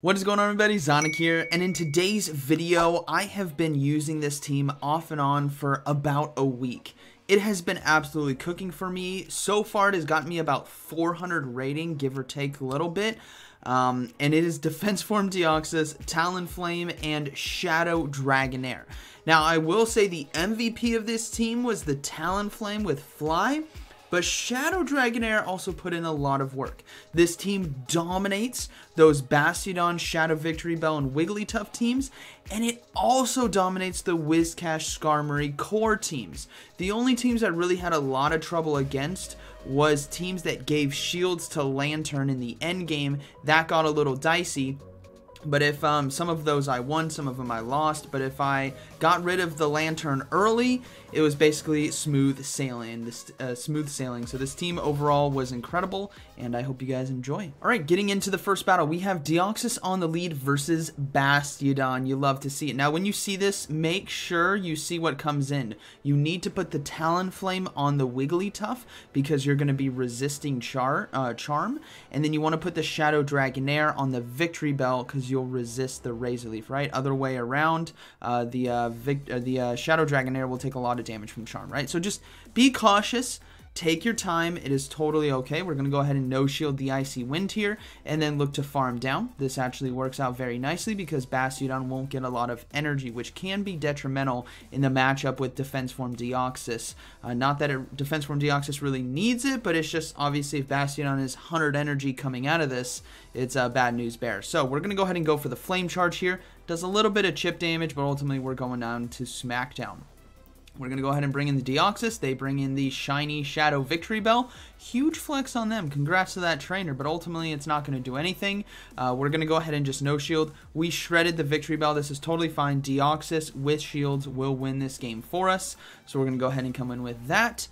What is going on, everybody? Zonic here, and in today's video I have been using this team off and on for about a week. It has been absolutely cooking for me. So far it has gotten me about 400 rating, give or take a little bit. And it is Defense Form Deoxys, Talonflame, and Shadow Dragonair. Now I will say the MVP of this team was the Talonflame with Fly, but Shadow Dragonair also put in a lot of work. This team dominates those Bastiodon, Shadow Victory Bell, and Wigglytuff teams, and it also dominates the Whiscash, Skarmory core teams. The only teams I really had a lot of trouble against was teams that gave shields to Lantern in the end game. That got a little dicey. But if some of those I won, some of them I lost. But if I got rid of the Lantern early, it was basically smooth sailing. So this team overall was incredible, and I hope you guys enjoy. All right, getting into the first battle, we have Deoxys on the lead versus Bastiodon. You love to see it. Now, when you see this, make sure you see what comes in. You need to put the Talonflame on the Wigglytuff because you're going to be resisting Charm, and then you want to put the Shadow Dragonair on the Victory Bell because you'll resist the Razor Leaf, right? Other way around, the Shadow Dragonair will take a lot of damage from Charm, right? So just be cautious. Take your time. It is totally okay. We're going to go ahead and no-shield the Icy Wind here and then look to farm down. This actually works out very nicely because Bastiodon won't get a lot of energy, which can be detrimental in the matchup with Defense Form Deoxys. Not that Defense Form Deoxys really needs it, but it's just obviously if Bastiodon is 100 energy coming out of this, it's a bad news bear. So we're going to go ahead and go for the Flame Charge here. Does a little bit of chip damage, but ultimately we're going down to Smackdown. We're going to go ahead and bring in the Deoxys. They bring in the shiny Shadow Victory Bell. Huge flex on them. Congrats to that trainer, but ultimately it's not going to do anything. We're going to go ahead and just no shield. We shredded the Victory Bell. This is totally fine. Deoxys with shields will win this game for us. So we're going to go ahead and come in with that.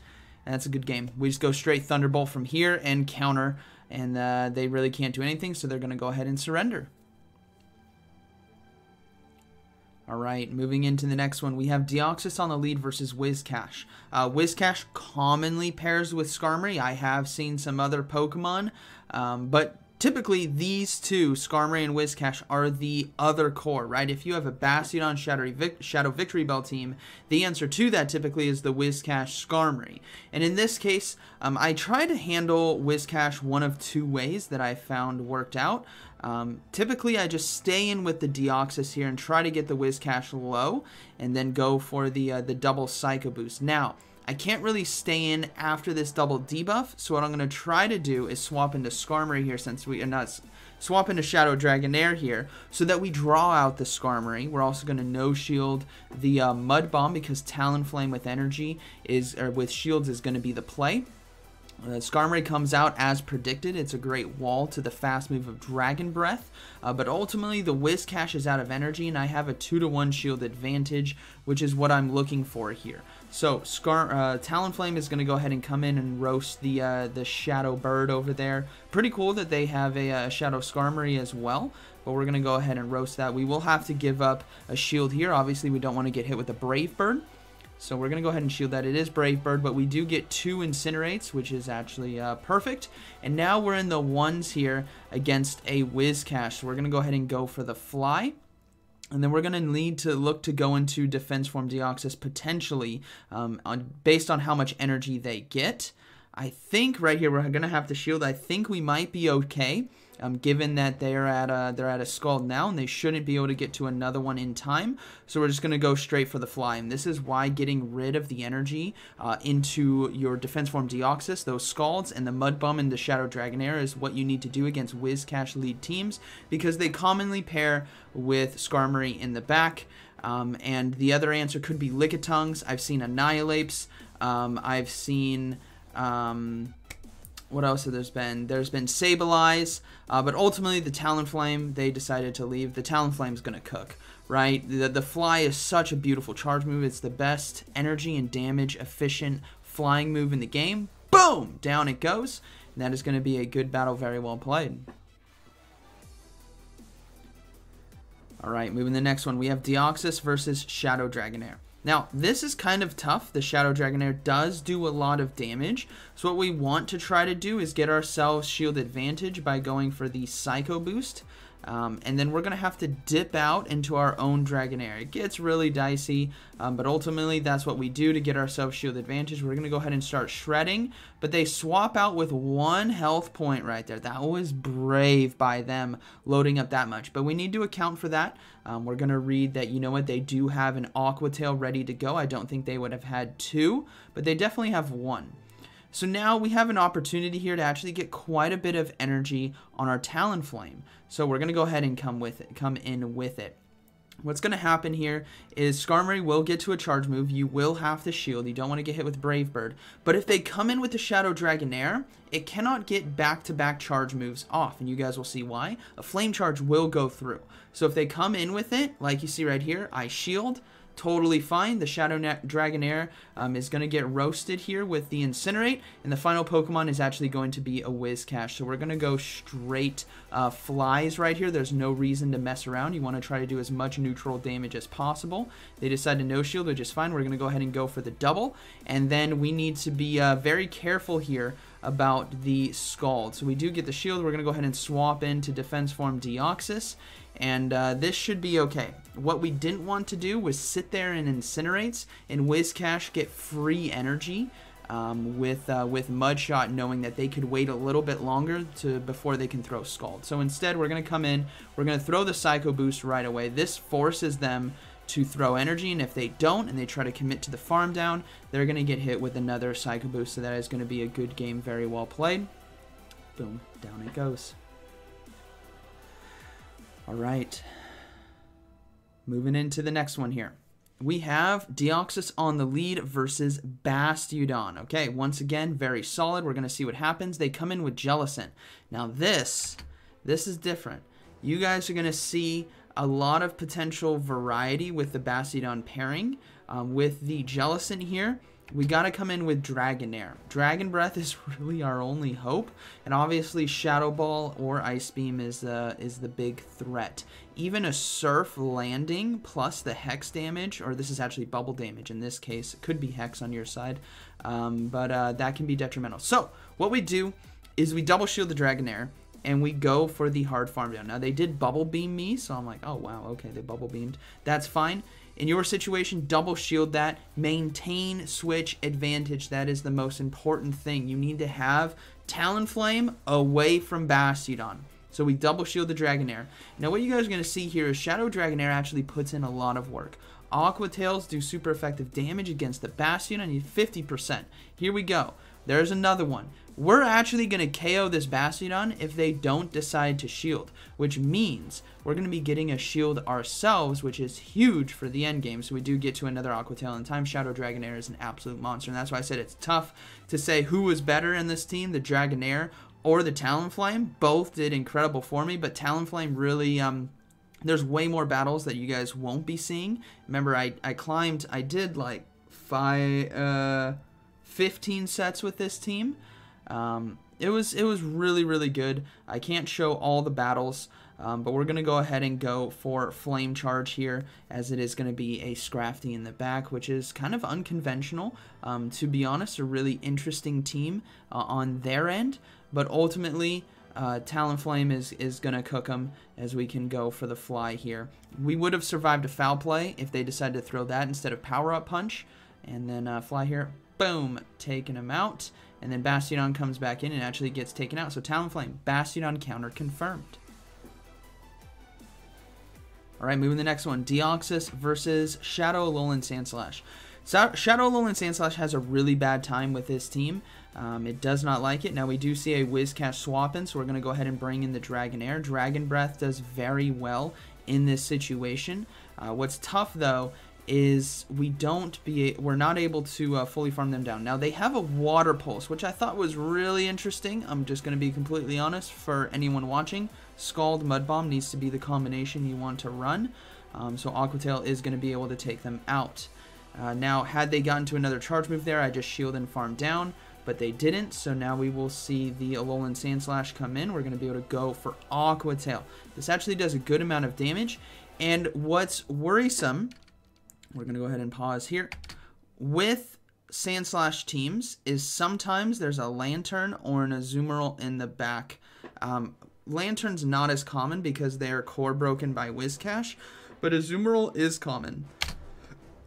And that's a good game. We just go straight Thunderbolt from here and counter. And they really can't do anything, so they're going to go ahead and surrender. Alright, moving into the next one, we have Deoxys on the lead versus Whiscash. Whiscash commonly pairs with Skarmory. I have seen some other Pokemon, but typically these two, Skarmory and Whiscash, are the other core, right? If you have a Bastiodon Shadow Victory Bell team, the answer to that typically is the Whiscash Skarmory. And in this case, I try to handle Whiscash one of two ways that I found worked out. Typically, I just stay in with the Deoxys here and try to get the Whiscash low, and then go for the double Psycho Boost. Now, I can't really stay in after this double debuff, so what I'm going to try to do is swap into Skarmory here, since we are not swap into Shadow Dragonair here, so that we draw out the Skarmory. We're also going to no shield the Mud Bomb because Talonflame with energy with shields is going to be the play. Skarmory comes out as predicted. It's a great wall to the fast move of Dragon Breath, but ultimately the Whiscash is out of energy and I have a 2-to-1 shield advantage, which is what I'm looking for here. So Talonflame is going to go ahead and come in and roast the Shadow Bird over there. Pretty cool that they have a Shadow Skarmory as well, but we're going to go ahead and roast that. We will have to give up a shield here. Obviously we don't want to get hit with a Brave Bird. So we're going to go ahead and shield that. It is Brave Bird, but we do get 2 Incinerates, which is actually perfect. And now we're in the ones here against a Whiscash. So we're going to go ahead and go for the Fly. And then we're going to need to look to go into Defense Form Deoxys potentially based on how much energy they get. I think right here we're going to have to shield. I think we might be okay. Given that they're at a Scald now and they shouldn't be able to get to another one in time, so we're just going to go straight for the Fly. And this is why getting rid of the energy into your Defense Form Deoxys, those Scalds, and the Mud Bomb and the Shadow Dragonair is what you need to do against Whiscash lead teams, because they commonly pair with Skarmory in the back. And the other answer could be Lickitungs. I've seen Annihilapes. I've seen what else have there's been? There's been Sableye, but ultimately the Talonflame, they decided to leave. The Talonflame's going to cook, right? The Fly is such a beautiful charge move. It's the best energy and damage efficient flying move in the game. Boom! Down it goes. And that is going to be a good battle, very well played. Alright, moving to the next one. We have Deoxys versus Shadow Dragonair. Now, this is kind of tough. The Shadow Dragonair does do a lot of damage. So what we want to try to do is get ourselves shield advantage by going for the Psycho Boost. And then we're going to have to dip out into our own Dragonair. It gets really dicey, but ultimately that's what we do to get ourselves shield advantage. We're going to go ahead and start shredding, but they swap out with 1 health point right there. That was brave by them loading up that much, but we need to account for that. We're going to read that, you know what, they do have an Aqua Tail ready to go. I don't think they would have had 2, but they definitely have 1. So now we have an opportunity here to actually get quite a bit of energy on our Talonflame. So we're going to go ahead and come in with it. What's going to happen here is Skarmory will get to a charge move. You will have to shield. You don't want to get hit with Brave Bird. But if they come in with the Shadow Dragonair, it cannot get back-to-back charge moves off. And you guys will see why. A Flame Charge will go through. So if they come in with it, like you see right here, I shield. Totally fine. The Shadow Dragonair is going to get roasted here with the Incinerate, and the final Pokemon is actually going to be a Whiscash. So we're going to go straight flies right here. There's no reason to mess around. You want to try to do as much neutral damage as possible. They decide to no shield, which is fine. We're going to go ahead and go for the double, and then we need to be very careful here about the Scald. So we do get the shield. We're going to go ahead and swap into Defense Form Deoxys, and this should be okay. What we didn't want to do was sit there and Incinerates and Whiscash get free energy with Mudshot, knowing that they could wait a little bit longer before they can throw Scald. So instead, we're going to come in, we're going to throw the Psycho Boost right away. This forces them to throw energy, and if they don't and they try to commit to the farm down, they're going to get hit with another Psycho Boost. So that is going to be a good game, very well played. Boom, down it goes. All right, moving into the next one here. We have Deoxys on the lead versus Bastiodon. Okay, once again, very solid. We're going to see what happens. They come in with Jellicent. Now this is different. You guys are going to see a lot of potential variety with the Bastiodon pairing. With the Jellicent here, we got to come in with Dragonair. Dragon Breath is really our only hope, and obviously Shadow Ball or Ice Beam is the big threat. Even a Surf landing plus the Hex damage, or this is actually Bubble damage in this case. It could be Hex on your side, but that can be detrimental. So what we do is we double shield the Dragonair, and we go for the hard farm down. Now, they did Bubble Beam me, so I'm like, oh, wow, okay, they Bubble Beamed. That's fine. In your situation, double shield that. Maintain switch advantage. That is the most important thing. You need to have Talonflame away from Bastiodon. So we double shield the Dragonair. Now, what you guys are going to see here is Shadow Dragonair actually puts in a lot of work. Aqua Tails do super effective damage against the Bastiodon. I need 50%. Here we go. There's another one. We're actually going to KO this Bastiodon if they don't decide to shield, which means we're going to be getting a shield ourselves, which is huge for the end game. So we do get to another Aqua Tail in time. Shadow Dragonair is an absolute monster, and that's why I said it's tough to say who was better in this team, the Dragonair or the Talonflame. Both did incredible for me, but Talonflame really... there's way more battles that you guys won't be seeing. Remember, I did like 15 sets with this team. It was really, really good. I can't show all the battles, but we're going to go ahead and go for Flame Charge here, as it is going to be a Scrafty in the back, which is kind of unconventional. To be honest, a really interesting team on their end, but ultimately... Talonflame is going to cook them, as we can go for the fly here. We would have survived a foul play if they decided to throw that instead of Power Up Punch. And then fly here. Boom. Taking him out. And then Bastiodon comes back in and actually gets taken out. So Talonflame, Bastiodon counter confirmed. Alright, moving to the next one. Deoxys versus Shadow Alolan Sandslash. Shadow Alolan Sandslash has a really bad time with this team. It does not like it. Now, we do see a Whiscash swap in, so we're going to go ahead and bring in the Dragonair. Dragon Breath does very well in this situation. What's tough, though, is we're not able to fully farm them down. Now, they have a Water Pulse, which I thought was really interesting. I'm just going to be completely honest for anyone watching. Scald, Mud Bomb needs to be the combination you want to run. So Aqua Tail is going to be able to take them out. Now, had they gotten to another charge move there, I just shield and farm down, but they didn't, so now we will see the Alolan Sandslash come in. We're going to be able to go for Aqua Tail. This actually does a good amount of damage, and what's worrisome, we're going to go ahead and pause here, with Sandslash teams is sometimes there's a Lantern or an Azumarill in the back. Lantern's not as common because they are core broken by Whiscash, but Azumarill is common.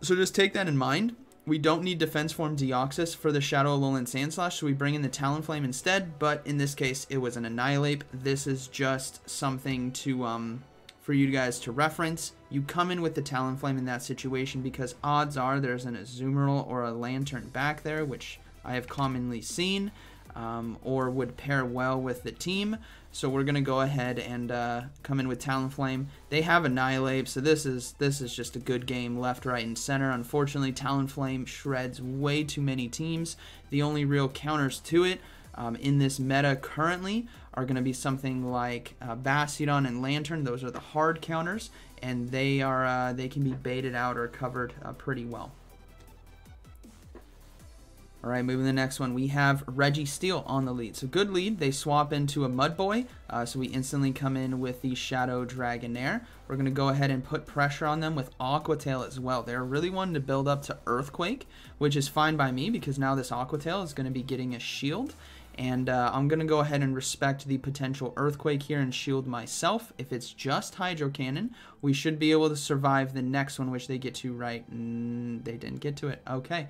So just take that in mind. We don't need Defense Form Deoxys for the Shadow Alolan Sandslash, so we bring in the Talonflame instead, but in this case, it was an Annihilape. This is just something to, for you guys to reference. You come in with the Talonflame in that situation because odds are there's an Azumarill or a Lantern back there, which I have commonly seen, or would pair well with the team. So we're going to go ahead and come in with Talonflame. They have Annihilape, so this is just a good game left, right, and center. Unfortunately, Talonflame shreds way too many teams. The only real counters to it in this meta currently are going to be something like Bastiodon and Lantern. Those are the hard counters, and they can be baited out or covered pretty well. All right, moving to the next one, we have Registeel on the lead. So good lead. They swap into a Mudboy, so we instantly come in with the Shadow Dragonair. We're going to go ahead and put pressure on them with Aqua Tail as well. They're really wanting to build up to Earthquake, which is fine by me because now this Aqua Tail is going to be getting a shield. And I'm going to go ahead and respect the potential Earthquake here and shield myself. If it's just Hydro Cannon, we should be able to survive the next one, which they get to right. They didn't get to it. Okay.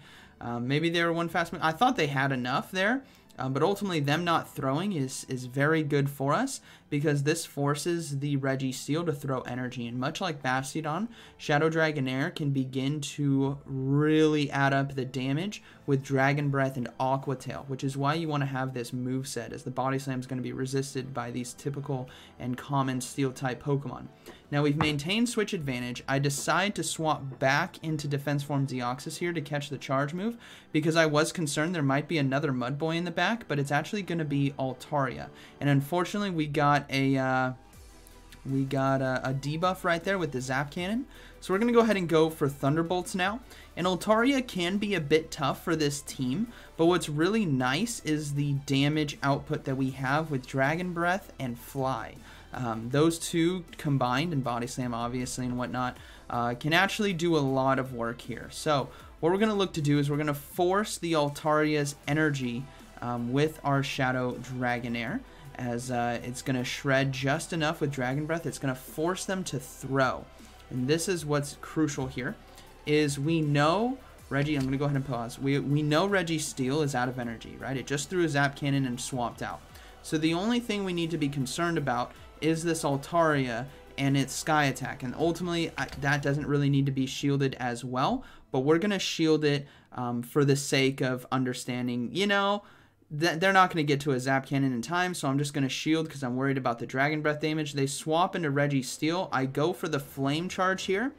Maybe they were one fast move. I thought they had enough there, but ultimately them not throwing is very good for us because this forces the Registeel to throw energy. And much like Bastiodon, Shadow Dragonair can begin to really add up the damage with Dragon Breath and Aqua Tail, which is why you want to have this moveset, as the Body Slam is going to be resisted by these typical and common Steel-type Pokemon. Now we've maintained switch advantage. I decide to swap back into Defense Form Deoxys here to catch the charge move because I was concerned there might be another Mudboy in the back, but it's actually going to be Altaria. And unfortunately, we got a debuff right there with the Zap Cannon. So we're going to go ahead and go for Thunderbolts now. And Altaria can be a bit tough for this team, but what's really nice is the damage output that we have with Dragon Breath and Fly. Those two combined, and Body Slam obviously and whatnot, can actually do a lot of work here. So what we're going to look to do is we're going to force the Altaria's energy with our Shadow Dragonair, as it's going to shred just enough with Dragon Breath. It's going to force them to throw. And this is what's crucial here, is we know I'm going to go ahead and pause. We know Registeel is out of energy, right? It just threw a Zap Cannon and swapped out. So the only thing we need to be concerned about is this Altaria and its Sky Attack. And ultimately, that doesn't really need to be shielded as well. But we're going to shield it for the sake of understanding, you know, that they're not going to get to a Zap Cannon in time. So I'm just going to shield because I'm worried about the Dragon Breath damage. They swap into Registeel. I go for the Flame Charge here.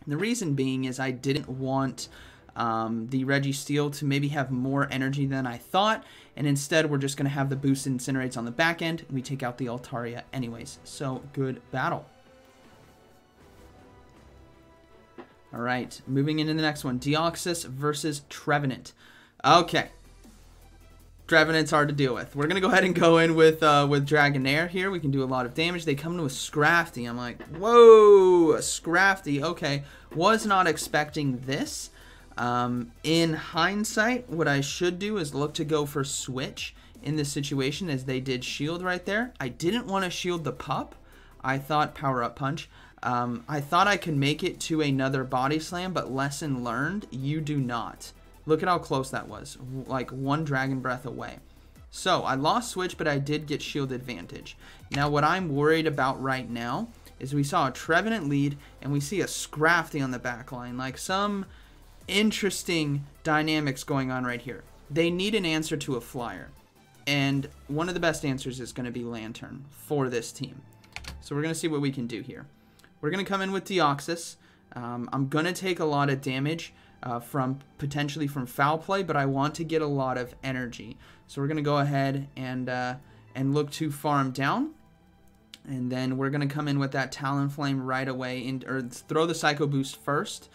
The reason being is I didn't want the Registeel to maybe have more energy than I thought, and instead we're just going to have the boosted Incinerates on the back end, and we take out the Altaria anyways. So, good battle. Alright, moving into the next one. Deoxys versus Trevenant. Okay. Trevenant's hard to deal with. We're going to go ahead and go in with Dragonair here. We can do a lot of damage. They come to a Scrafty. I'm like, whoa, a Scrafty. Okay, was not expecting this. In hindsight, what I should do is look to go for Switch in this situation, as they did shield right there. I didn't want to shield the pup. I thought Power Up Punch. I thought I could make it to another Body Slam, but lesson learned, you do not. Look at how close that was, like one Dragon Breath away. So I lost Switch, but I did get shield advantage. Now what I'm worried about right now is we saw a Trevenant lead, and we see a Scrafty on the back line, like some interesting dynamics going on right here. They need an answer to a flyer, and one of the best answers is going to be Lantern for this team. So we're going to see what we can do here. We're going to come in with Deoxys. I'm going to take a lot of damage potentially from Foul Play, but I want to get a lot of energy. So we're going to go ahead and look to farm down. And then we're going to come in with that Talonflame right away, or throw the Psycho Boost first.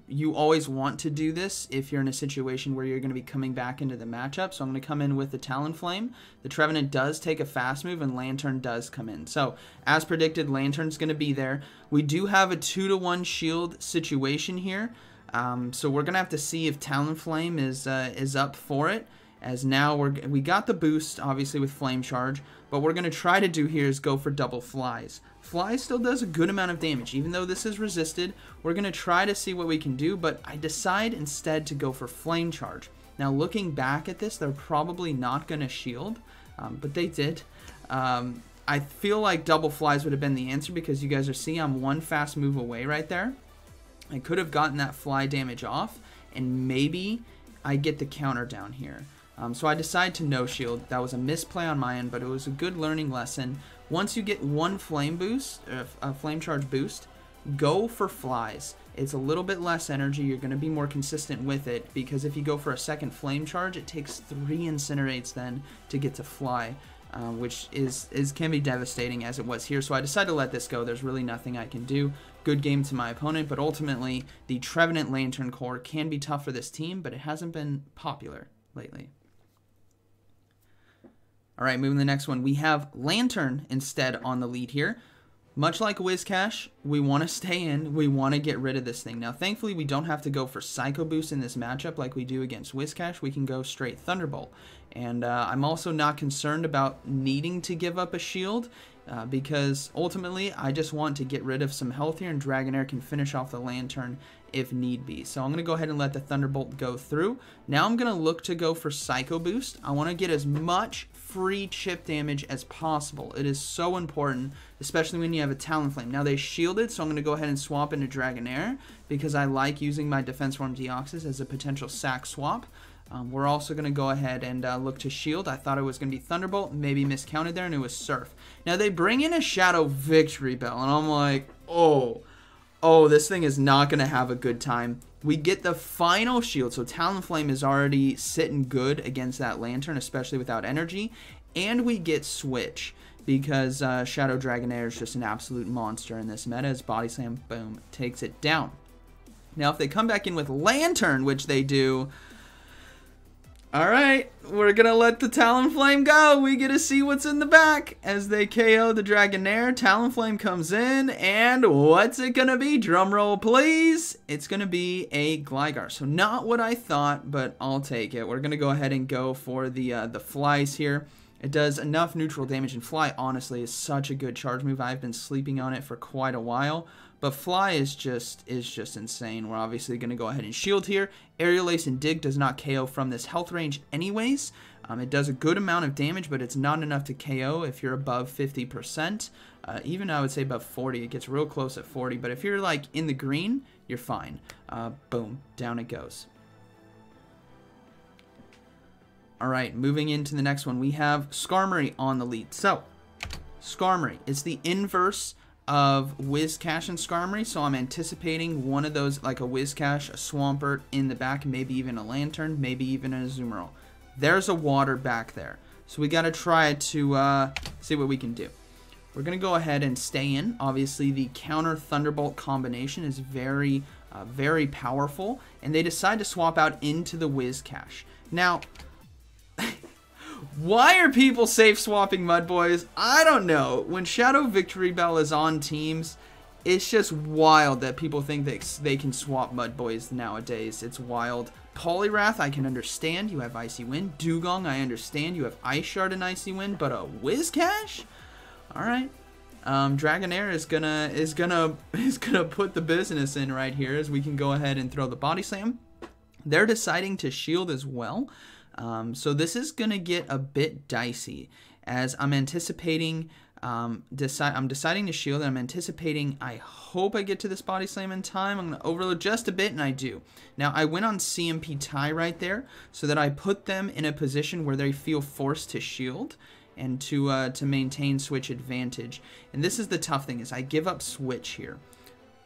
You always want to do this if you're in a situation where you're going to be coming back into the matchup. So I'm going to come in with the Talonflame. The Trevenant does take a fast move, and Lantern does come in. So as predicted, Lantern's going to be there. We do have a 2-to-1 shield situation here. So we're going to have to see if Talonflame is up for it. As now we got the boost, obviously, with Flame Charge. what we're going to try to do here is go for double flies. Fly still does a good amount of damage, even though this is resisted. We're going to try to see what we can do, but I decide instead to go for Flame Charge. Now, looking back at this, they're probably not going to shield, but they did. I feel like double flies would have been the answer because you guys are seeing I'm one fast move away right there. I could have gotten that fly damage off, and maybe I get the counter down here. So I decided to no shield. That was a misplay on my end, but it was a good learning lesson. Once you get one flame boost, a flame charge boost, go for flies. It's a little bit less energy. You're going to be more consistent with it because if you go for a second flame charge, it takes 3 incinerates then to get to fly, which can be devastating as it was here. So I decided to let this go. There's really nothing I can do. Good game to my opponent, but ultimately the Trevenant Lantern Core can be tough for this team, but it hasn't been popular lately. All right, moving to the next one. We have Lantern instead on the lead here. Much like Whiscash, we want to stay in. We want to get rid of this thing. Now, thankfully, we don't have to go for Psycho Boost in this matchup like we do against Whiscash. We can go straight Thunderbolt. And I'm also not concerned about needing to give up a shield because ultimately, I just want to get rid of some health here, and Dragonair can finish off the Lantern if need be. So I'm going to go ahead and let the Thunderbolt go through. Now I'm going to look to go for Psycho Boost. I want to get as much free chip damage as possible. It is so important, especially when you have a Talonflame. Now they shielded, so I'm going to go ahead and swap into Dragonair because I like using my Defense Form Deoxys as a potential sack swap. We're also going to go ahead and look to shield. I thought it was going to be Thunderbolt, maybe miscounted there, and it was Surf. Now they bring in a Shadow Victreebel, and I'm like, oh, this thing is not going to have a good time. We get the final shield, so Talonflame is already sitting good against that Lantern, especially without energy, and we get Switch because Shadow Dragonair is just an absolute monster in this meta as Body Slam, boom, takes it down. Now if they come back in with Lantern, which they do, alright, we're going to let the Talonflame go. We get to see what's in the back as they KO the Dragonair. Talonflame comes in, and what's it going to be? Drumroll, please. It's going to be a Gligar. So not what I thought, but I'll take it. We're going to go ahead and go for the flies here. It does enough neutral damage, and Fly, honestly, is such a good charge move. I've been sleeping on it for quite a while. But Fly is just insane. We're obviously going to go ahead and shield here. Aerial Ace and Dig does not KO from this health range anyways. It does a good amount of damage, but it's not enough to KO if you're above 50%. Even I would say above 40. It gets real close at 40. But if you're like in the green, you're fine. Boom. Down it goes. Alright, moving into the next one. We have Skarmory on the lead. So, Skarmory is the inverse of Whiscash and Skarmory, so I'm anticipating one of those, like a Whiscash, a Swampert in the back, maybe even a Lantern, maybe even a Azumarill. There's a water back there, so we got to try to see what we can do. We're going to go ahead and stay in. Obviously, the counter Thunderbolt combination is very, very powerful, and they decide to swap out into the Whiscash. Now, why are people safe swapping Mudboys? I don't know. When Shadow Victreebel is on teams, it's just wild that people think they can swap Mudboys nowadays. It's wild. Poliwrath, I can understand. You have Icy Wind. Dugong, I understand. You have Ice Shard and Icy Wind, but a Whiscash? Alright. Dragonair is gonna put the business in right here as we can go ahead and throw the Body Slam. They're deciding to shield as well. So this is going to get a bit dicey as I'm anticipating, I'm deciding to shield, and I'm anticipating, I hope I get to this Body Slam in time. I'm going to overload just a bit, and I do. Now, I went on CMP tie right there so that I put them in a position where they feel forced to shield and to maintain switch advantage. And this is the tough thing, is I give up switch here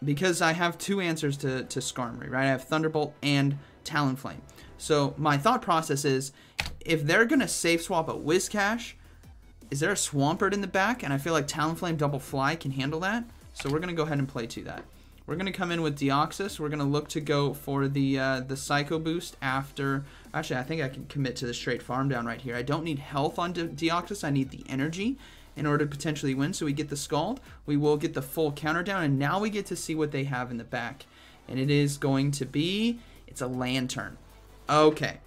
because I have two answers to Skarmory, right? I have Thunderbolt and Talonflame. So my thought process is, if they're going to safe swap a Whiscash, is there a Swampert in the back? And I feel like Talonflame Double Fly can handle that. So we're going to go ahead and play to that. We're going to come in with Deoxys. We're going to look to go for the Psycho Boost after... Actually, I think I can commit to the straight farm down right here. I don't need health on Deoxys. I need the energy in order to potentially win. So we get the Scald. We will get the full counter down. And now we get to see what they have in the back. And it is going to be... It's a Lantern. Okay,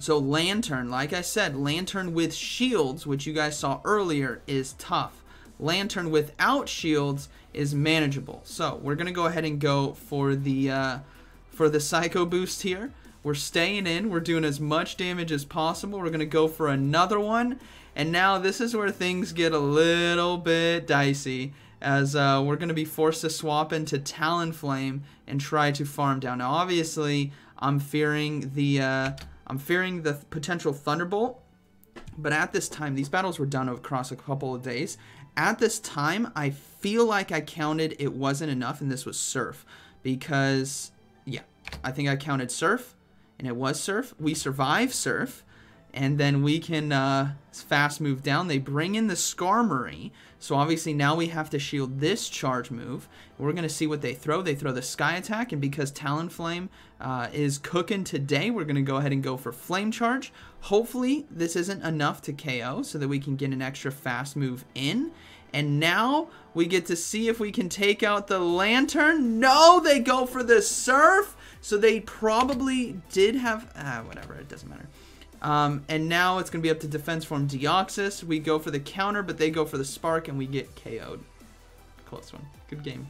So Lantern, like I said, Lantern with shields, which you guys saw earlier, is tough. Lantern without shields is manageable. So we're going to go ahead and go for the Psycho Boost here. We're staying in. We're doing as much damage as possible. We're going to go for another one. And now this is where things get a little bit dicey, as we're going to be forced to swap into Talonflame and try to farm down. Now, obviously, I'm fearing the potential Thunderbolt. But at this time, these battles were done across a couple of days. At this time, I feel like I counted it wasn't enough, and this was Surf. Because, yeah, I think I counted Surf. And it was Surf. We survive Surf. And then we can fast move down. They bring in the Skarmory. So obviously now we have to shield this charge move. We're going to see what they throw. They throw the Sky Attack. And because Talonflame is cooking today, we're going to go ahead and go for Flame Charge. Hopefully this isn't enough to KO so that we can get an extra fast move in. And now we get to see if we can take out the Lantern. No, they go for the Surf. So they probably did have... whatever, it doesn't matter. And now it's going to be up to Defense Form Deoxys. We go for the counter, but they go for the Spark, and we get KO'd. Close one. Good game.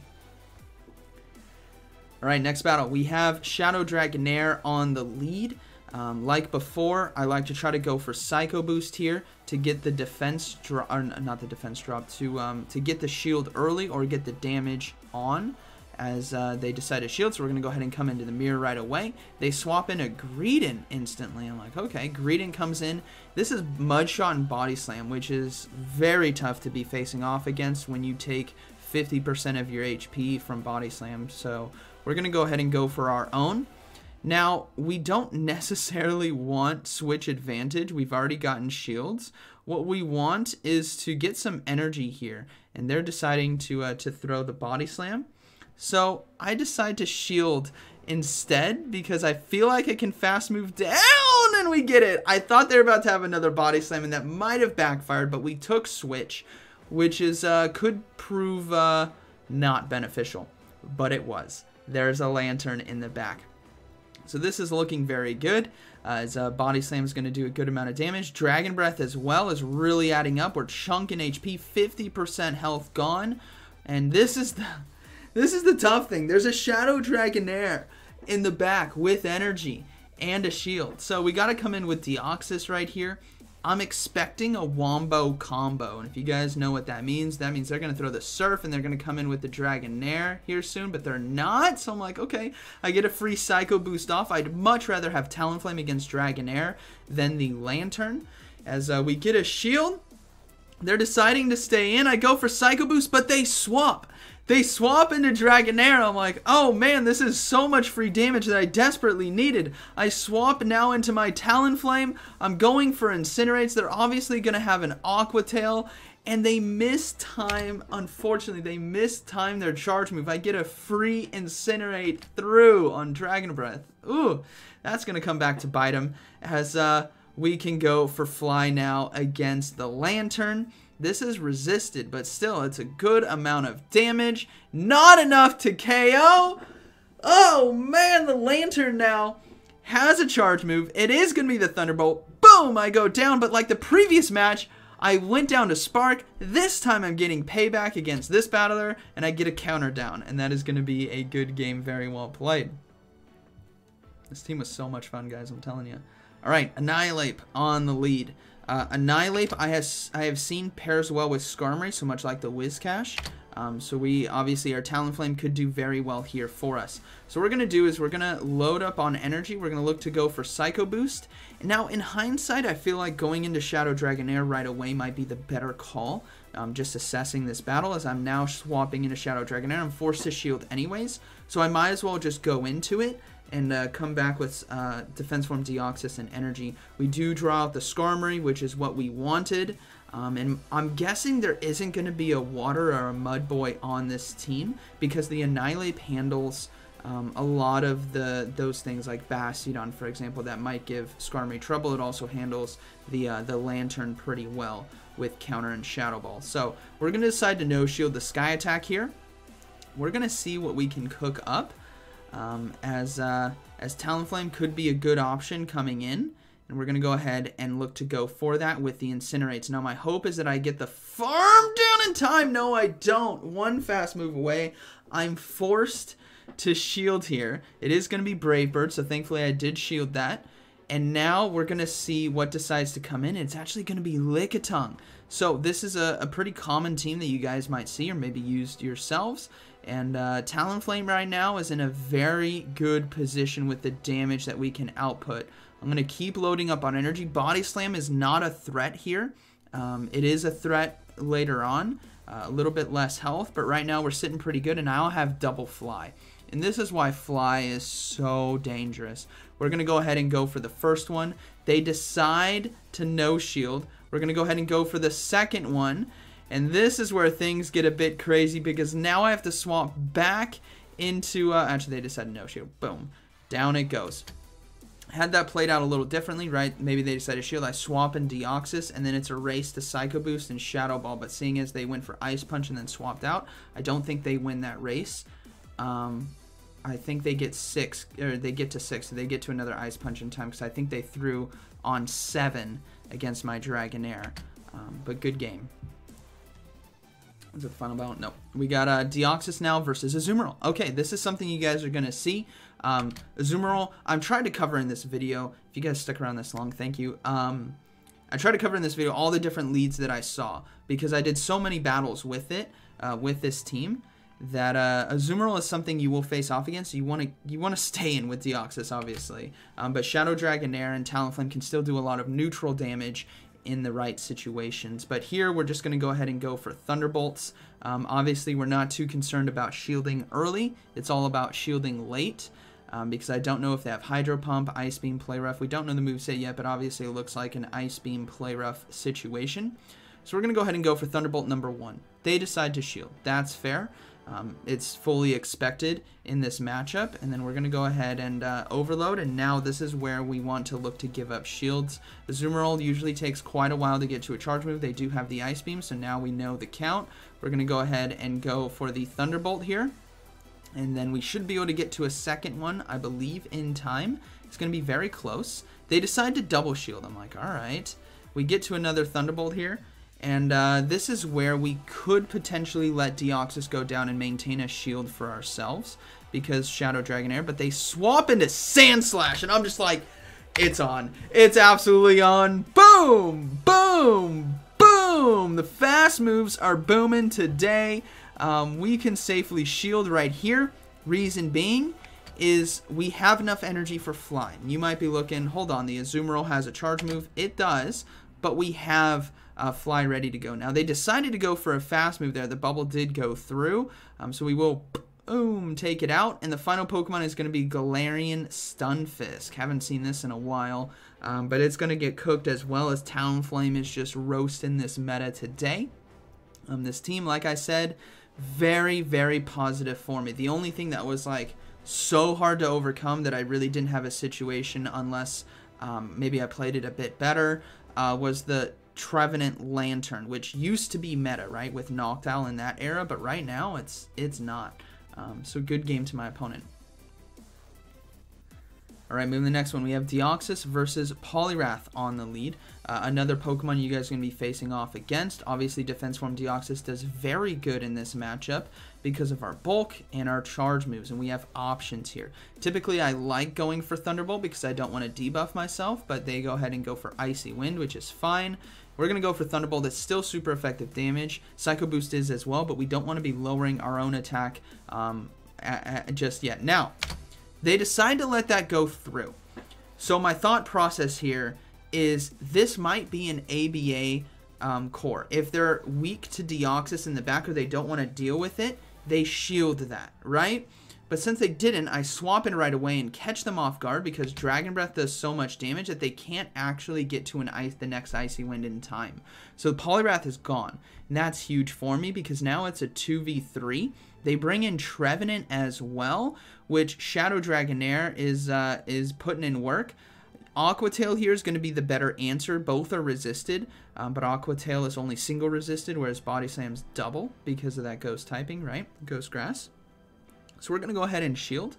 Alright, next battle. We have Shadow Dragonair on the lead. Like before, I like to try to go for Psycho Boost here to get the defense drop, or not the defense drop, to get the shield early or get the damage on. As they decide to shield, so we're going to go ahead and come into the mirror right away. They swap in a Greedent instantly. I'm like, okay, Greedent comes in. This is Mudshot and Body Slam, which is very tough to be facing off against when you take 50% of your HP from Body Slam. So we're going to go ahead and go for our own. Now, we don't necessarily want Switch Advantage. We've already gotten shields. What we want is to get some energy here, and they're deciding to throw the Body Slam. So I decide to shield instead because I feel like I can fast move down, and we get it. I thought they were about to have another Body Slam, and that might have backfired, but we took Switch, which is could prove not beneficial, but it was. There's a Lantern in the back. So this is looking very good, as Body Slam is going to do a good amount of damage. Dragon Breath as well is really adding up. We're chunking HP, 50% health gone, and this is the tough thing. There's a Shadow Dragonair in the back with energy and a shield. So we got to come in with Deoxys right here. I'm expecting a Wombo combo. And if you guys know what that means they're going to throw the Surf and they're going to come in with the Dragonair here soon. But they're not. So I'm like, okay, I get a free Psycho Boost off. I'd much rather have Talonflame against Dragonair than the Lantern. As we get a shield, they're deciding to stay in. I go for Psycho Boost, but they swap. They swap into Dragonair. I'm like, oh man, this is so much free damage that I desperately needed. I swap now into my Talonflame. I'm going for Incinerates. They're obviously going to have an Aqua Tail, and they miss time. Unfortunately, they miss time their charge move. I get a free Incinerate through on Dragon Breath. Ooh, that's going to come back to bite them, as we can go for Fly now against the Lantern. This is resisted, but still, it's a good amount of damage. Not enough to KO. Oh, man, the Lantern now has a charge move. It is going to be the Thunderbolt. Boom, I go down, but like the previous match, I went down to Spark. This time, I'm getting payback against this battler, and I get a counter down, and that is going to be a good game, very well played. This team was so much fun, guys, I'm telling you. All right, Annihilape on the lead. Annihilape, I have seen pairs well with Skarmory, so much like the Whiscash. So we, obviously, our Talonflame could do very well here for us. So what we're going to do is we're going to load up on energy. We're going to look to go for Psycho Boost. Now, in hindsight, I feel like going into Shadow Dragonair right away might be the better call. Just assessing this battle, as I'm now swapping into Shadow Dragonair. I'm forced to shield anyways, so I might as well just go into it and come back with Defense Form Deoxys and energy. We do draw out the Skarmory, which is what we wanted. And I'm guessing there isn't going to be a Water or a Mud Boy on this team, because the Annihilape handles a lot of those things, like Bastiodon, for example, that might give Skarmory trouble. It also handles the Lantern pretty well with Counter and Shadow Ball. So we're going to decide to no-shield the Sky Attack here. We're going to see what we can cook up. As Talonflame could be a good option coming in. And we're going to go ahead and look to go for that with the Incinerates. Now, my hope is that I get the farm down in time. No, I don't. One fast move away. I'm forced to shield here. It is going to be Brave Bird, so thankfully I did shield that. And now we're going to see what decides to come in. It's actually going to be Lickitung. So this is a pretty common team that you guys might see or maybe used yourselves. And Talonflame right now is in a very good position with the damage that we can output. I'm going to keep loading up on energy. Body Slam is not a threat here. It is a threat later on. A little bit less health, but right now we're sitting pretty good, and I'll have double Fly. And this is why Fly is so dangerous. We're going to go ahead and go for the first one. They decide to no shield. We're going to go ahead and go for the second one. And this is where things get a bit crazy because now I have to swap back into... actually, they decided no shield. Boom. Down it goes. Had that played out a little differently, right? Maybe they decided shield. I swap in Deoxys, and then it's a race to Psycho Boost and Shadow Ball. But seeing as they went for Ice Punch and then swapped out, I don't think they win that race. I think they get 6, or they get to 6, so they get to another Ice Punch in time because I think they threw on 7 against my Dragonair. But good game. Is it the final battle? No. We got Deoxys now versus Azumarill. Okay, this is something you guys are going to see. Azumarill, I'm trying to cover in this video. If you guys stuck around this long, thank you. I tried to cover in this video all the different leads that I saw because I did so many battles with it, with this team, that Azumarill is something you will face off against. You want to stay in with Deoxys, obviously. But Shadow Dragonair and Talonflame can still do a lot of neutral damage in the right situations. But here we're just going to go ahead and go for Thunderbolts. Obviously we're not too concerned about shielding early. It's all about shielding late because I don't know if they have Hydro Pump, Ice Beam, Play Rough. We don't know the moveset yet, but obviously it looks like an Ice Beam, Play Rough situation. So we're going to go ahead and go for Thunderbolt number 1. They decide to shield. That's fair. It's fully expected in this matchup, and then we're going to go ahead and overload, and now this is where we want to look to give up shields. Azumarill usually takes quite a while to get to a charge move. They do have the Ice Beam, so now we know the count. We're going to go ahead and go for the Thunderbolt here, and then we should be able to get to a second one, I believe, in time. It's going to be very close. They decide to double shield. I'm like, all right. We get to another Thunderbolt here. And this is where we could potentially let Deoxys go down and maintain a shield for ourselves because Shadow Dragonair, but they swap into Sandslash, and I'm just like, it's on. It's absolutely on. Boom! Boom! Boom! The fast moves are booming today. We can safely shield right here. Reason being is we have enough energy for flying. You might be looking, hold on, the Azumarill has a charge move. It does, but we have... Fly ready to go. Now they decided to go for a fast move there. The bubble did go through, so we will boom take it out, and the final Pokemon is going to be Galarian Stunfisk. Haven't seen this in a while, but it's going to get cooked as well as Talonflame is just roasting this meta today. This team, like I said, very, very positive for me. The only thing that was like so hard to overcome that I really didn't have a situation unless maybe I played it a bit better was the Trevenant Lantern, which used to be meta, right, with Noctowl in that era, but right now it's not. So good game to my opponent. Alright, moving to the next one, we have Deoxys versus Poliwrath on the lead. Another Pokemon you guys are going to be facing off against. Obviously, Defense Form Deoxys does very good in this matchup because of our bulk and our charge moves, and we have options here. Typically, I like going for Thunderbolt because I don't want to debuff myself, but they go ahead and go for Icy Wind, which is fine. We're going to go for Thunderbolt. It's still super effective damage. Psycho Boost is as well, but we don't want to be lowering our own attack just yet. Now, they decide to let that go through. So my thought process here is this might be an ABA core. If they're weak to Deoxys in the back or they don't want to deal with it, they shield that, right? But since they didn't, I swap in right away and catch them off guard because Dragon Breath does so much damage that they can't actually get to the next Icy Wind in time. So Poliwrath is gone. And that's huge for me because now it's a 2v3. They bring in Trevenant as well, which Shadow Dragonair is putting in work. Aqua Tail here is going to be the better answer. Both are resisted, but Aqua Tail is only single resisted, whereas Body Slam's double because of that ghost typing, right? Ghost Grass. So we're going to go ahead and shield.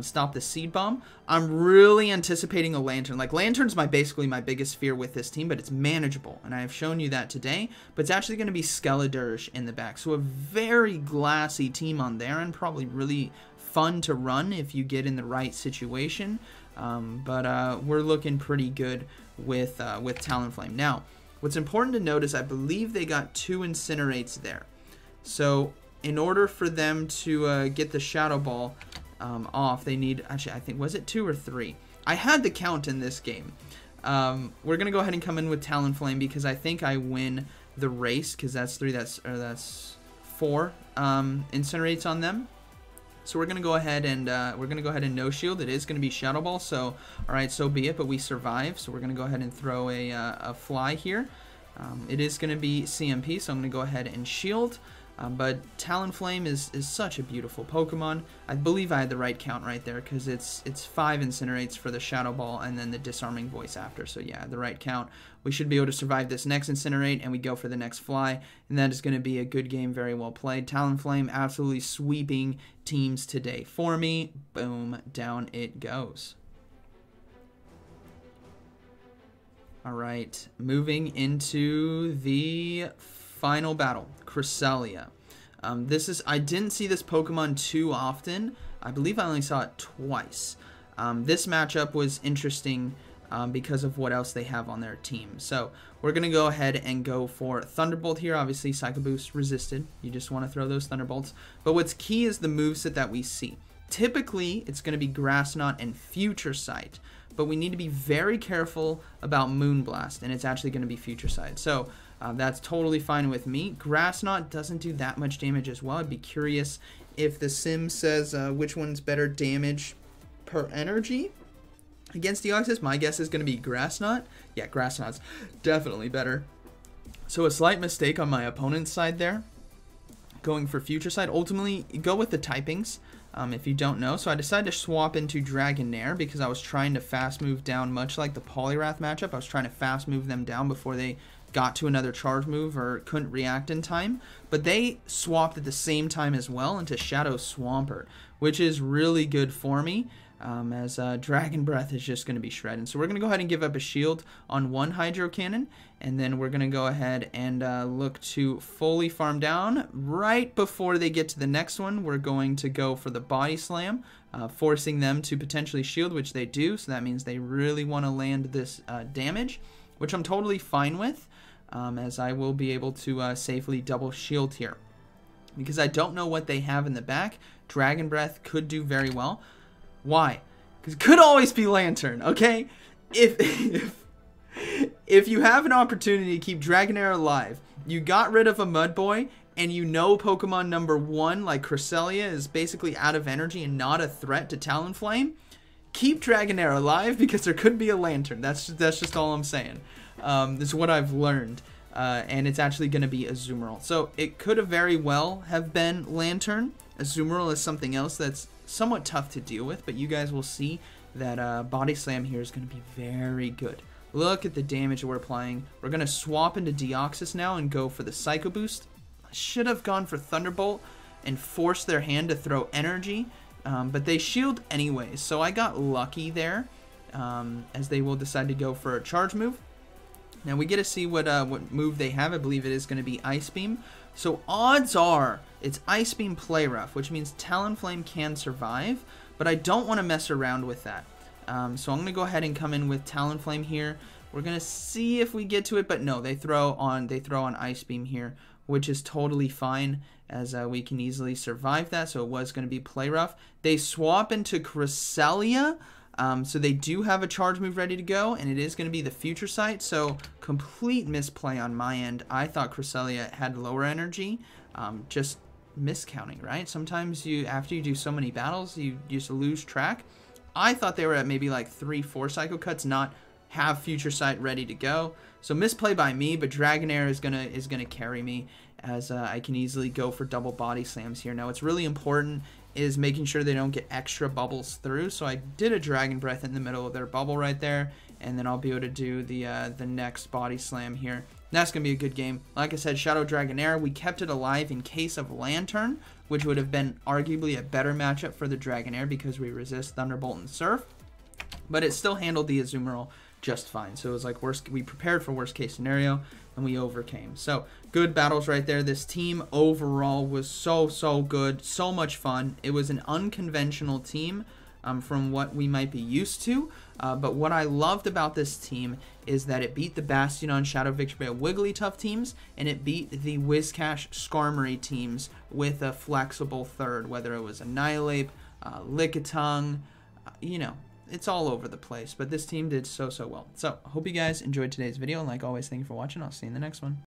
stop the Seed Bomb. I'm really anticipating a Lantern. Like, Lantern's basically my biggest fear with this team, but it's manageable, and I have shown you that today. But it's actually going to be Skeledirge in the back, so a very glassy team on there, and probably really fun to run if you get in the right situation. But we're looking pretty good with Talonflame. Now, what's important to note is I believe they got 2 Incinerates there. So in order for them to get the Shadow Ball off, they need, actually, I think, was it 2 or 3? I had the count in this game. We're going to go ahead and come in with Talonflame because I think I win the race, because that's 3, that's 4 Incinerates on them. So we're going to go ahead and no shield. It is going to be Shadow Ball, so alright, so be it, but we survive. So we're going to go ahead and throw a fly here. It is going to be CMP, so I'm going to go ahead and shield. But Talonflame is such a beautiful Pokemon. I believe I had the right count right there, because it's 5 Incinerates for the Shadow Ball and then the Disarming Voice after. So yeah, the right count. We should be able to survive this next Incinerate, and we go for the next fly, and that is going to be a good game, very well played. Talonflame absolutely sweeping teams today for me. Boom, down it goes. Alright, moving into the final battle, Cresselia. I didn't see this Pokemon too often. I believe I only saw it twice. This matchup was interesting because of what else they have on their team. So we're going to go ahead and go for Thunderbolt here. Obviously, Psycho Boost resisted. You just want to throw those Thunderbolts. But what's key is the moveset that we see. Typically, it's going to be Grass Knot and Future Sight. But we need to be very careful about Moonblast, and it's actually going to be Future Sight. So that's totally fine with me. Grass Knot doesn't do that much damage as well. I'd be curious if the sim says which one's better damage per energy against Deoxys. My guess is going to be Grass Knot. Yeah, Grass Knot's definitely better. So a slight mistake on my opponent's side there, going for Future Sight. Ultimately, go with the typings. If you don't know. So I decided to swap into Dragonair because I was trying to fast move down, much like the Poliwrath matchup. I was trying to fast move them down before they got to another charge move or couldn't react in time. But they swapped at the same time as well into Shadow Swampert, which is really good for me. As Dragon Breath is just going to be shredded. So we're going to go ahead and give up a shield on one Hydro Cannon, and then we're going to go ahead and look to fully farm down. Right before they get to the next one, we're going to go for the Body Slam, forcing them to potentially shield, which they do, so that means they really want to land this damage, which I'm totally fine with, as I will be able to safely double shield here. Because I don't know what they have in the back, Dragon Breath could do very well. Why? Because it could always be Lantern, okay? If you have an opportunity to keep Dragonair alive, you got rid of a Mudboy, and you know Pokemon number 1, like Cresselia, is basically out of energy and not a threat to Talonflame, keep Dragonair alive because there could be a Lantern. That's just all I'm saying. This is what I've learned. And it's actually going to be Azumarill. So it could have very well have been Lantern. Azumarill is something else that's somewhat tough to deal with, but you guys will see that Body Slam here is going to be very good. Look at the damage that we're applying. We're going to swap into Deoxys now and go for the Psycho Boost. I should have gone for Thunderbolt and forced their hand to throw energy, but they shield anyways, so I got lucky there, as they will decide to go for a charge move. Now we get to see what move they have. I believe it is going to be Ice Beam. So odds are it's Ice Beam Play Rough, which means Talonflame can survive, but I don't want to mess around with that. So I'm going to go ahead and come in with Talonflame here. We're going to see if we get to it, but no, they throw on Ice Beam here, which is totally fine, as we can easily survive that. So it was going to be Play Rough. They swap into Cresselia. So they do have a charge move ready to go, and it is going to be the Future Sight, so complete misplay on my end. I thought Cresselia had lower energy, just miscounting, right? Sometimes after you do so many battles, you just lose track. I thought they were at maybe like 3-4 Psycho Cuts, not have Future Sight ready to go. So misplay by me, but Dragonair is gonna carry me, as I can easily go for double Body Slams here. Now, what's really important is making sure they don't get extra bubbles through. So I did a Dragon Breath in the middle of their bubble right there, and then I'll be able to do the next Body Slam here. That's going to be a good game. Like I said, Shadow Dragonair, we kept it alive in case of Lantern, which would have been arguably a better matchup for the Dragonair because we resist Thunderbolt and Surf. But it still handled the Azumarill just fine. So it was like we prepared for worst case scenario and we overcame. So good battles right there. This team overall was so good, so much fun. It was an unconventional team from what we might be used to. But what I loved about this team is that it beat the Bastion, Shadow Victory, Wigglytuff teams, and it beat the Whiscash Skarmory teams with a flexible third, whether it was Annihilape, Lickitung, you know, it's all over the place. But this team did so well. So I hope you guys enjoyed today's video, and like always, thank you for watching. I'll see you in the next one.